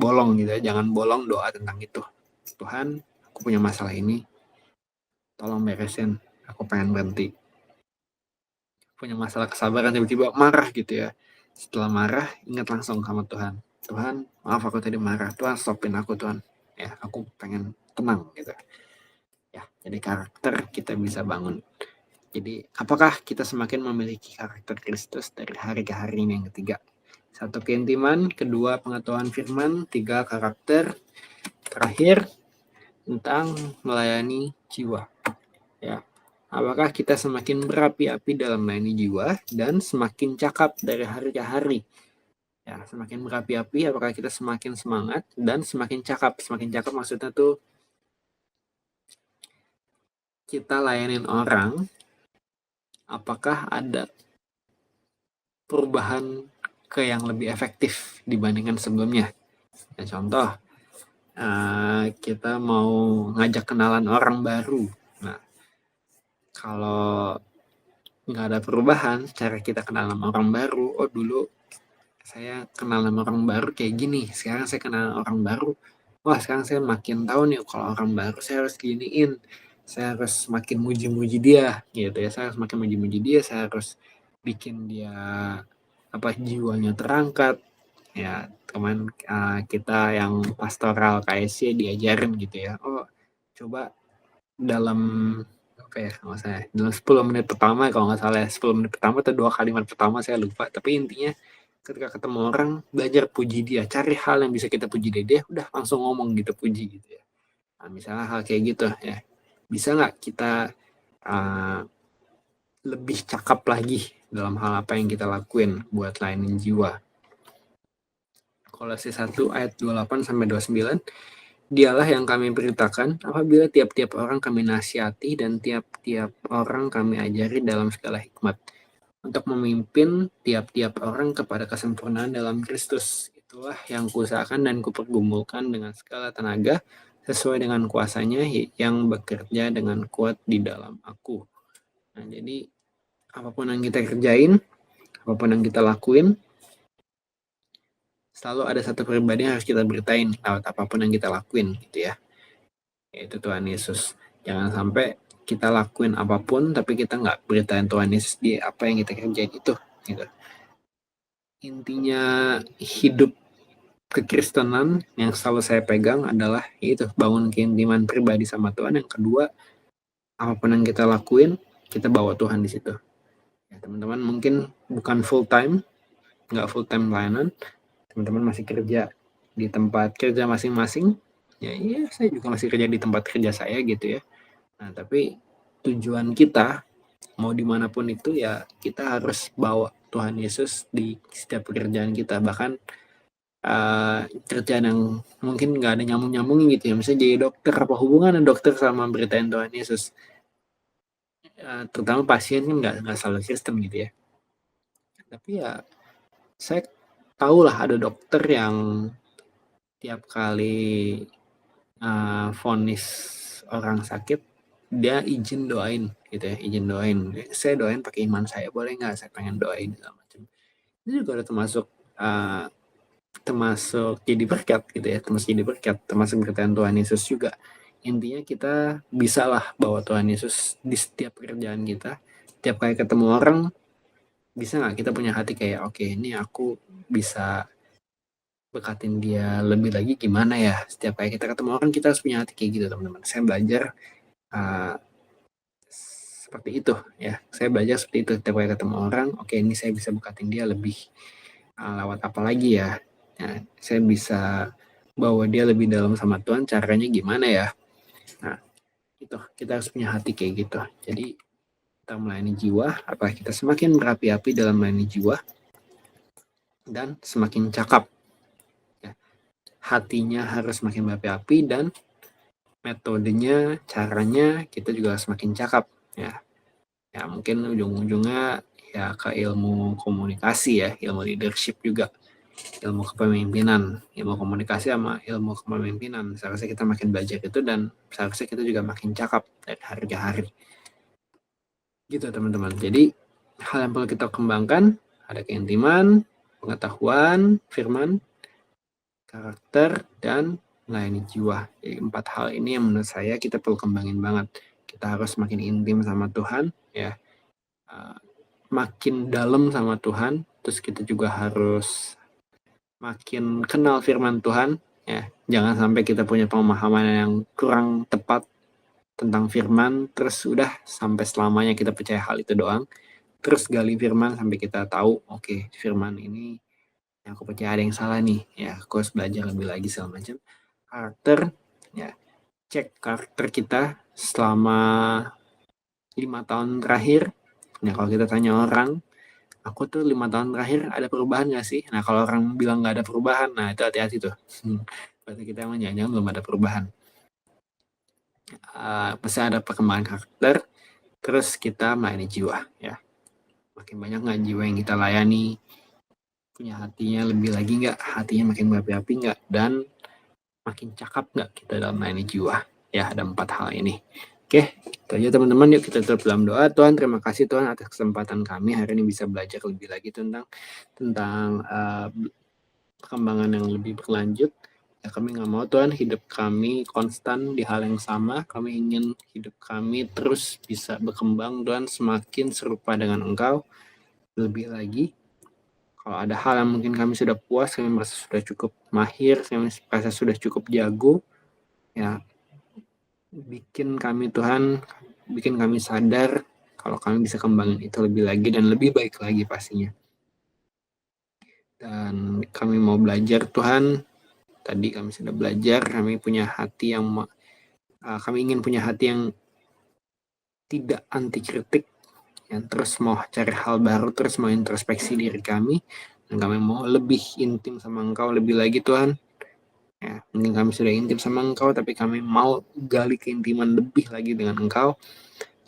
bolong gitu ya, jangan bolong doa tentang itu. Tuhan aku punya masalah ini, tolong beresin, aku pengen berhenti. Punya masalah kesabaran, tiba-tiba marah gitu ya, setelah marah ingat langsung sama Tuhan, Tuhan maaf aku tadi marah, Tuhan stopin aku Tuhan ya, aku pengen tenang gitu ya. Jadi karakter kita bisa bangun. Jadi apakah kita semakin memiliki karakter Kristus dari hari ke hari ini? Yang ketiga, 1 keintiman, 2 pengetahuan firman, 3 karakter, terakhir tentang melayani jiwa ya. Apakah kita semakin berapi-api dalam melayani jiwa dan semakin cakap dari hari ke hari? Ya, semakin berapi-api, apakah kita semakin semangat dan semakin cakap? Semakin cakap maksudnya tuh kita layanin orang, apakah ada perubahan ke yang lebih efektif dibandingkan sebelumnya? Ya, contoh, kita mau ngajak kenalan orang baru. Nah, kalau nggak ada perubahan cara kita kenal sama orang baru, oh dulu saya kenal sama orang baru kayak gini, sekarang saya kenal orang baru, wah sekarang saya makin tahu nih kalau orang baru saya harus giniin, saya harus makin muji-muji dia gitu ya, saya harus makin muji-muji dia, saya harus bikin dia jiwanya terangkat ya. Kemarin kita yang pastoral KSC diajarin gitu ya, oh coba dalam dalam 10 menit pertama, kalau nggak salah 10 menit pertama atau 2 kalimat pertama saya lupa, tapi intinya ketika ketemu orang belajar puji dia, cari hal yang bisa kita puji dia, udah langsung ngomong gitu, puji gitu ya. Nah, misalnya hal kayak gitu ya, bisa nggak kita lebih cakap lagi dalam hal apa yang kita lakuin buat layanin jiwa. Kolose 1 ayat 28-29, Dialah yang kami beritakan apabila tiap-tiap orang kami nasihati dan tiap-tiap orang kami ajari dalam segala hikmat, untuk memimpin tiap-tiap orang kepada kesempurnaan dalam Kristus. Itulah yang kuusahakan dan kupergumulkan dengan segala tenaga sesuai dengan kuasanya yang bekerja dengan kuat di dalam aku. Nah, jadi apapun yang kita kerjain, apapun yang kita lakuin, selalu ada satu pribadi yang harus kita beritain lewat apapun yang kita lakuin gitu ya, yaitu Tuhan Yesus. Jangan sampai kita lakuin apapun tapi kita nggak beritain Tuhan Yesus di apa yang kita kerjain itu gitu. Intinya hidup kekristenan yang selalu saya pegang adalah itu, bangun keintiman pribadi sama Tuhan. Yang kedua, apapun yang kita lakuin kita bawa Tuhan di situ ya. Teman-teman mungkin bukan full time, nggak full time pelayanan, teman-teman masih kerja di tempat kerja masing-masing ya. Iya, saya juga masih kerja di tempat kerja saya gitu ya. Nah tapi tujuan kita mau dimanapun itu ya, kita harus bawa Tuhan Yesus di setiap pekerjaan kita. Bahkan kerjaan yang mungkin nggak ada nyambung-nyambungnya gitu ya, misalnya jadi dokter, apa hubungan dokter sama beritain Tuhan Yesus? Terutama pasien kan nggak selalu Kristen gitu ya. Tapi ya saya tahulah ada dokter yang tiap kali vonis orang sakit, dia izin doain gitu ya, izin doain. Saya doain pakai iman saya, boleh nggak? Saya pengen doain segala macam. Itu juga udah termasuk jadi berkat gitu ya, termasuk berkatan Tuhan Yesus juga. Intinya kita bisalah bawa Tuhan Yesus di setiap pekerjaan kita. Tiap kali ketemu orang, bisa nggak kita punya hati kayak, oke, ini aku bisa bekatin dia lebih lagi gimana ya. Setiap kali kita ketemu orang, kita harus punya hati kayak gitu, teman-teman. Saya belajar seperti itu ya. Saya belajar seperti itu. Setiap kali ketemu orang, oke, ini saya bisa bekatin dia lebih lewat apa lagi ya. Saya bisa bawa dia lebih dalam sama Tuhan, caranya gimana ya. Nah, itu kita harus punya hati kayak gitu. Jadi kita melayani jiwa, apakah kita semakin berapi-api dalam melayani jiwa dan semakin cakap ya. Hatinya harus semakin berapi-api dan metodenya, caranya kita juga semakin cakap ya. Ya mungkin ujung-ujungnya ya ke ilmu komunikasi ya, ilmu leadership juga, ilmu kepemimpinan, ilmu komunikasi sama ilmu kepemimpinan. Seharusnya kita makin belajar itu dan seharusnya kita juga makin cakap dari hari ke hari. Gitu teman-teman. Jadi hal yang perlu kita kembangkan ada keintiman, pengetahuan, firman, karakter, dan melayani jiwa. Jadi 4 hal ini yang menurut saya kita perlu kembangin banget. Kita harus makin intim sama Tuhan ya. Makin dalam sama Tuhan, terus kita juga harus makin kenal firman Tuhan ya. Jangan sampai kita punya pemahaman yang kurang tepat tentang firman, terus udah sampai selamanya kita percaya hal itu doang. Terus gali firman sampai kita tahu, oke, firman ini yang aku percaya ada yang salah nih ya, aku harus belajar lebih lagi segala macam. Karakter ya, cek karakter kita selama 5 tahun terakhir. Nah kalau kita tanya orang, aku tuh 5 tahun terakhir ada perubahan gak sih? Nah kalau orang bilang gak ada perubahan, nah itu hati-hati tuh. Berarti kita emang jangan belum ada perubahan. Pasti ada perkembangan karakter. Terus kita melayani jiwa ya. Makin banyak gak jiwa yang kita layani, punya hatinya lebih lagi nggak, hatinya makin berapi-api nggak, dan makin cakap nggak kita dalam melayani jiwa ya. Ada 4 hal ini. Oke, itu aja teman-teman. Yuk kita tutup dalam doa. Tuhan, terima kasih Tuhan atas kesempatan kami hari ini bisa belajar lebih lagi tentang perkembangan yang lebih berlanjut ya. Kami nggak mau Tuhan hidup kami konstan di hal yang sama. Kami ingin hidup kami terus bisa berkembang Tuhan, semakin serupa dengan Engkau lebih lagi. Kalau ada hal yang mungkin kami sudah puas, kami merasa sudah cukup mahir, kami merasa sudah cukup jago, ya bikin kami Tuhan, bikin kami sadar kalau kami bisa kembangin itu lebih lagi dan lebih baik lagi pastinya. Dan kami mau belajar Tuhan, tadi kami sudah belajar, kami punya hati yang, kami ingin punya hati yang tidak anti kritik, yang terus mau cari hal baru, terus mau introspeksi diri kami, dan kami mau lebih intim sama Engkau lebih lagi Tuhan. Ya, mungkin kami sudah intim sama Engkau, tapi kami mau gali keintiman lebih lagi dengan Engkau.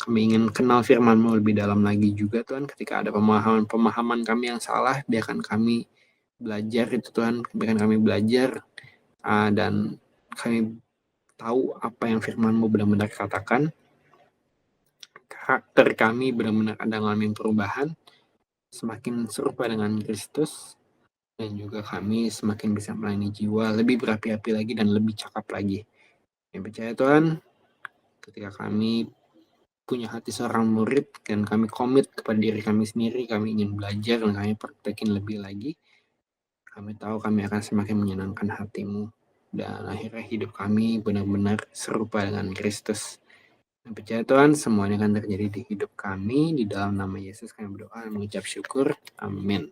Kami ingin kenal firman-Mu lebih dalam lagi juga Tuhan. Ketika ada pemahaman kami yang salah, biarkan kami belajar itu Tuhan, biarkan kami belajar dan kami tahu apa yang firman-Mu benar-benar katakan. Karakter kami benar-benar ada ngalamin perubahan, semakin serupa dengan Kristus, dan juga kami semakin bisa melayani jiwa lebih berapi-api lagi dan lebih cakap lagi. Kami percaya Tuhan, ketika kami punya hati seorang murid dan kami komit kepada diri kami sendiri, kami ingin belajar dan kami praktekin lebih lagi, kami tahu kami akan semakin menyenangkan hati-Mu dan akhirnya hidup kami benar-benar serupa dengan Kristus. Kami percaya Tuhan, semuanya akan terjadi di hidup kami. Di dalam nama Yesus kami berdoa dan mengucap syukur. Amin.